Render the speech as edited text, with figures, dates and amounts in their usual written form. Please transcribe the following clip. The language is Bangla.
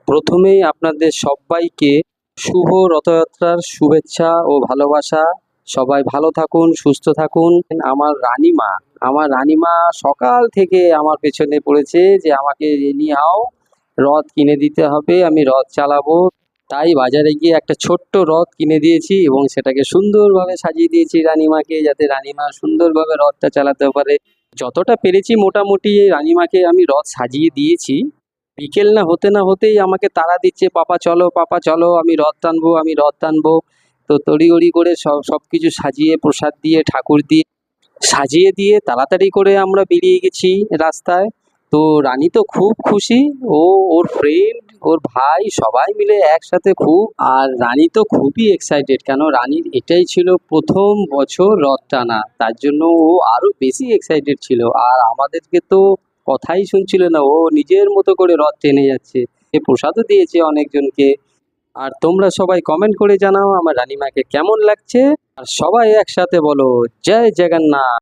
প্রথমেই আপনাদের সবাইকে শুভ রথযাত্রার শুভেচ্ছা ও ভালোবাসা। সবাই ভালো থাকুন, সুস্থ থাকুন। আমার রানীমা সকাল থেকে আমার পেছনে পড়েছে যে আমাকে নিয়ে আও, রথ কিনে দিতে হবে, আমি রথ চালাবো। তাই বাজারে গিয়ে একটা ছোট্ট রথ কিনে দিয়েছি এবং সেটাকে সুন্দরভাবে সাজিয়ে দিয়েছি রানীমাকে, যাতে রানীমা সুন্দরভাবে রথটা চালাতে পারে। যতটা পেরেছি মোটামুটি রানীমাকে আমি রথ সাজিয়ে দিয়েছি। বিকেল না হতেই আমাকে তাড়া দিচ্ছে, পাপা চলো, পাপা চলো, আমি রথ টানবো, আমি রথ টানবো। তো তড়িঘড়ি করে সব কিছু সাজিয়ে, প্রসাদ দিয়ে, ঠাকুর দিয়ে সাজিয়ে দিয়ে তাড়াতাড়ি করে আমরা বেরিয়ে গেছি রাস্তায়। তো রানী তো খুব খুশি, ও, ওর ফ্রেন্ড, ওর ভাই সবাই মিলে একসাথে খুব। আর রানী তো খুবই এক্সাইটেড, কেন রানীর এটাই ছিল প্রথম বছর রথ টানা, তার জন্য ও আরো বেশি এক্সাইটেড ছিল। আর আমাদেরকে তো কথাই শুনছিল না, ও নিজের মতো করে রথ টেনে যাচ্ছে। এ প্রসাদও দিয়েছে অনেকজনকে। আর তোমরা সবাই কমেন্ট করে জানাও আমার রানীমাকে কেমন লাগছে। আর সবাই একসাথে বলো জয় জগন্নাথ।